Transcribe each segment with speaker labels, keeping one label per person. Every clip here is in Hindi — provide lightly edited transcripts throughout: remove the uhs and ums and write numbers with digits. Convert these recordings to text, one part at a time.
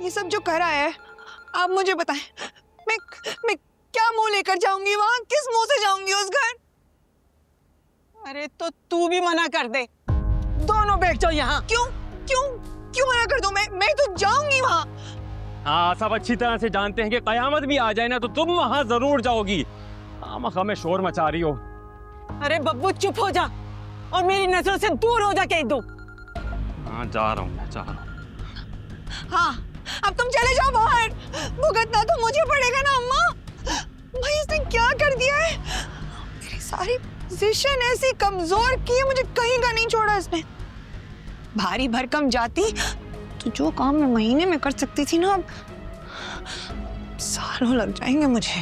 Speaker 1: ये सब जो करा है, आप मुझे बताएं, मैं क्या मुंह लेकर जाऊंगी वहां? किस मुंह से जाऊंगी उस घर?
Speaker 2: अरे तो तू भी मना कर दे, दोनों बैठ जाओ यहाँ।
Speaker 1: क्यों क्यों क्यों मना कर दूं? मैं तो जाऊंगी वहां।
Speaker 3: हाँ, सब अच्छी तरह से जानते हैं कि कयामत भी आ जाए ना तो तुम वहां जरूर जाओगी। खामखा में शोर मचा रही हो।
Speaker 2: अरे बब्बू चुप हो जा और मेरी नजरों से दूर हो जा कह दो।
Speaker 3: हाँ, जा रहा हूँ, जा रहा हूँ।
Speaker 1: हाँ, अब तुम चले जाओ बाहर। भुगतना तो मुझे पड़ेगा ना अम्मा। भाई इसने क्या कर दिया है? मेरी सारी पोजीशन ऐसी कमजोर की है, मुझे कहीं का नहीं छोड़ा इसने। भारी भरकम जाती तो जो काम मैं महीने में कर सकती थी ना, अब सालों लग जाएंगे मुझे।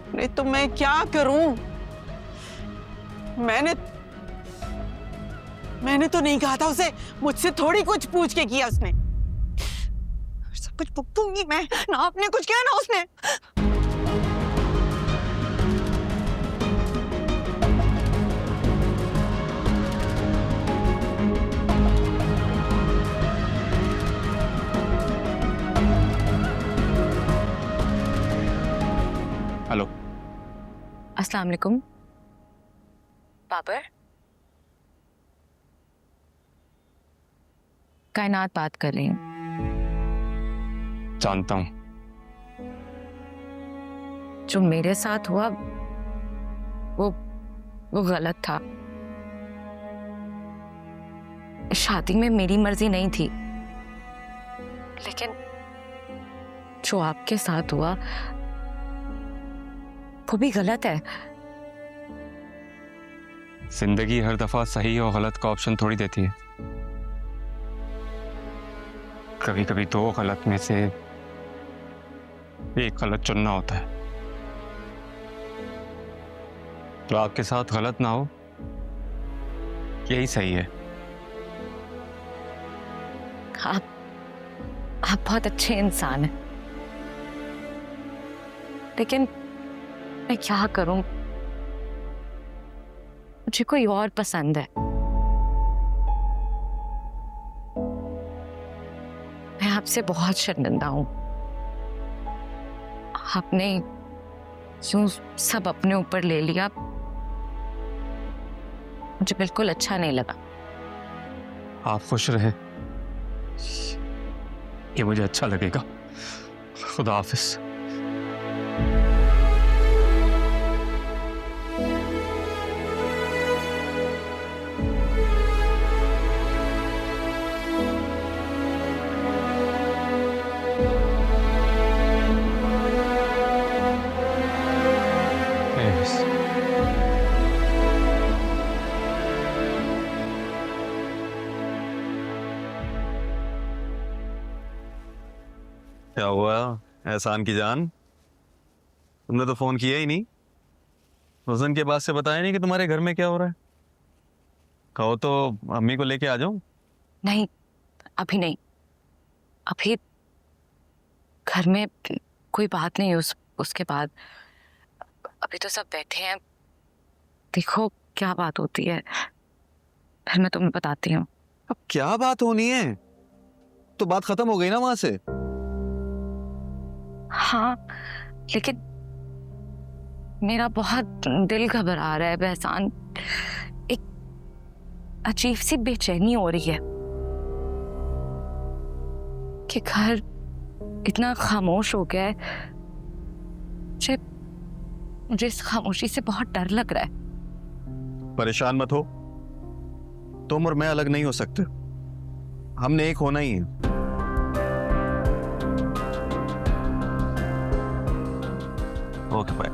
Speaker 2: अरे तो मैं क्या करूं? मैंने तो नहीं कहा था उसे, मुझसे थोड़ी कुछ पूछ के किया उसने।
Speaker 1: सब कुछ भुगतूंगी मैं, ना आपने कुछ किया ना उसने।
Speaker 3: हेलो।
Speaker 4: अस्सलाम वालेकुम। बाबर, कायनात बात कर रही हूँ।
Speaker 3: जानता हूँ।
Speaker 4: जो मेरे साथ हुआ वो गलत था। शादी में मेरी मर्जी नहीं थी, लेकिन जो आपके साथ हुआ वो भी गलत है।
Speaker 3: जिंदगी हर दफा सही और गलत का ऑप्शन थोड़ी देती है। कभी कभी दो गलत में से एक गलत चुनना होता है। तो आपके साथ गलत ना हो, यही सही है।
Speaker 4: आप बहुत अच्छे इंसान हैं, लेकिन मैं क्या करूं? मुझे कोई और पसंद है। मैं आपसे बहुत शर्मिंदा हूं। आपने यूं सब अपने ऊपर ले लिया, मुझे बिल्कुल अच्छा नहीं लगा।
Speaker 3: आप खुश रहे, ये मुझे अच्छा लगेगा। खुदा हाफिज।
Speaker 5: क्या हुआ एहसान की जान? तुमने तो फोन किया ही नहीं। हुसन के पास से बताया नहीं कि तुम्हारे घर में क्या हो रहा है? कहो तो अम्मी को लेके आ जाऊं।
Speaker 4: नहीं, अभी नहीं। अभी घर में कोई बात नहीं। उसके बाद अभी तो सब बैठे हैं। देखो क्या बात होती है, फिर मैं तुम्हें बताती हूँ।
Speaker 5: अब क्या बात होनी है? तो बात खत्म हो गई ना वहां से।
Speaker 4: हाँ, लेकिन मेरा बहुत दिल घबरा रहा है बहसान। एक अजीब सी बेचैनी हो रही है कि घर इतना खामोश हो गया है। मुझे इस खामोशी से बहुत डर लग रहा है।
Speaker 5: परेशान मत हो, तुम और मैं अलग नहीं हो सकते। हमने एक होना ही है। Okay bye.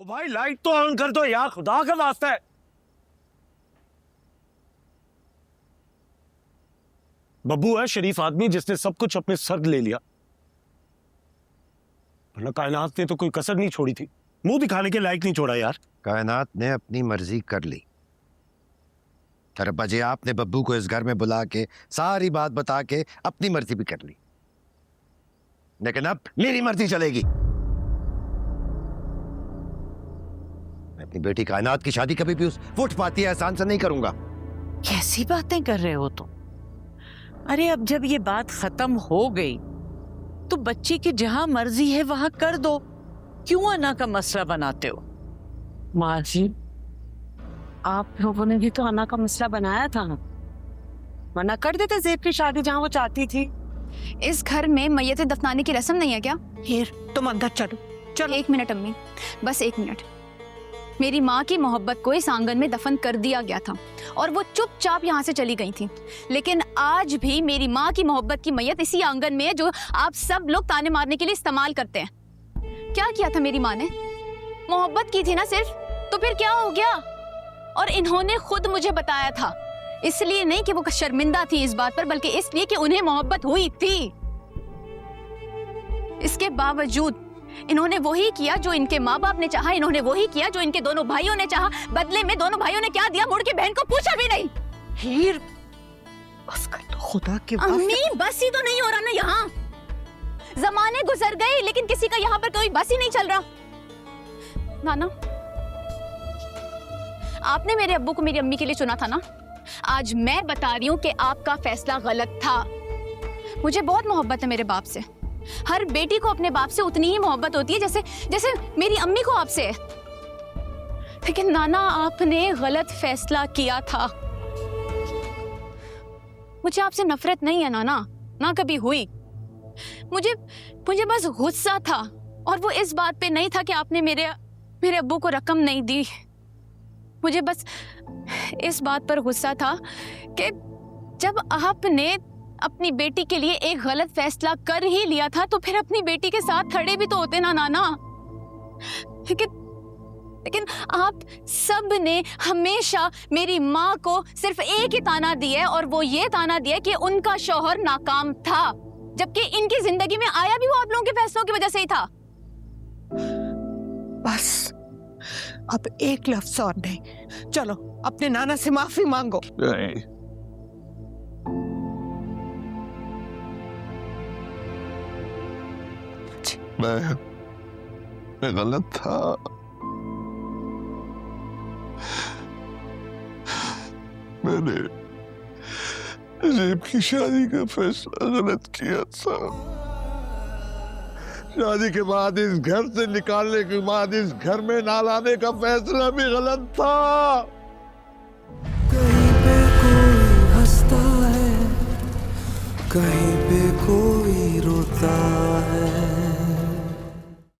Speaker 6: भाई लाइट तो ऑन कर दो यार, खुदा का वास्ता है। बब्बू है शरीफ आदमी जिसने सब कुछ अपने सर ले लिया, वरना कायनात ने तो कोई कसर नहीं छोड़ी थी। मुंह दिखाने के लायक नहीं छोड़ा यार।
Speaker 7: कायनात ने अपनी मर्जी कर ली। और अब्बा जी आपने बब्बू को इस घर में बुला के सारी बात बता के अपनी मर्जी भी कर ली, लेकिन अब मेरी मर्जी चलेगी। मैं अपनी बेटी कायनात की शादी कभी भी उस फुटपाती एहसान से नहीं करूंगा।
Speaker 8: कैसी बातें कर रहे हो तुम? अरे अब जब ये बात खत्म हो गई तो बच्ची की जहां मर्जी है वहां कर दो, क्यों अना का मसला बनाते हो?
Speaker 2: माँ जी, आप लोगों ने भी तो अना का मसला बनाया था ना, मना कर देते ज़ेब की शादी जहाँ वो चाहती थी।
Speaker 9: इस घर में मैयत दफनाने की रस्म नहीं है क्या?
Speaker 2: हीर, तुम अंदर चलो चलो।
Speaker 9: एक मिनट अम्मी, बस एक मिनट। मेरी माँ की मोहब्बत को इस आंगन में दफन कर दिया गया था और वो चुपचाप यहाँ से चली गई थी, लेकिन आज भी मेरी माँ की मोहब्बत की मैयत इसी आंगन में है जो आप सब लोग ताने मारने के लिए इस्तेमाल करते हैं। क्या किया था मेरी माँ ने? मोहब्बत की थी ना सिर्फ, तो फिर क्या हो गया? और इन्होंने खुद मुझे बताया था, इसलिए नहीं कि वो शर्मिंदा थी इस बात पर, बल्कि इसलिए कि उन्हें मोहब्बत हुई थी। इसके बावजूद इन्होंने वही किया जो इनके माँ बाप ने चाहा, इन्होंने वही किया जो इनके दोनों भाइयों ने चाहा। बदले में दोनों भाइयों ने क्या दिया? मुड़ के बहन को पूछा भी नहीं।
Speaker 2: हीर, बस कर दो खुदा की
Speaker 9: अम्मी, बस ही तो नहीं हो रहा ना यहाँ। जमाने गुजर गए लेकिन किसी का यहाँ पर कोई बस ही नहीं चल रहा। नाना, आपने मेरे अब्बू को मेरी अम्मी के लिए चुना था ना। आज मैं बता रही हूँ कि आपका फैसला गलत था। मुझे बहुत मोहब्बत है मेरे बाप से। हर बेटी को अपने बाप से उतनी ही मोहब्बत होती है जैसे जैसे मेरी अम्मी को आपसे है। लेकिन नाना, आपने गलत फैसला किया था। मुझे आपसे नफरत नहीं है नाना, ना कभी हुई। मुझे बस गुस्सा था, और वो इस बात पे नहीं था कि आपने मेरे अब्बू को रकम नहीं दी। मुझे बस इस बात पर गुस्सा था कि जब आपने अपनी बेटी के लिए एक गलत फैसला कर ही लिया था तो फिर अपनी बेटी के साथ खड़े भी तो होते ना नाना। लेकिन आप सब ने हमेशा मेरी माँ को सिर्फ एक ही ताना दिया है, और वो ये ताना दिया कि उनका शौहर नाकाम था, जबकि इनकी जिंदगी में आया भी वो आप लोगों के फैसलों की वजह से ही था।
Speaker 2: बस अब एक लफ्ज और नहीं। चलो अपने नाना से माफी मांगो।
Speaker 10: मैं गलत था। मैंने ज़ेब की शादी का फैसला गलत किया था। शादी के बाद इस घर से निकालने के बाद इस घर में ना लाने का फैसला भी गलत था।
Speaker 11: कहीं पे कोई हंसता है, कहीं पे कोई रोता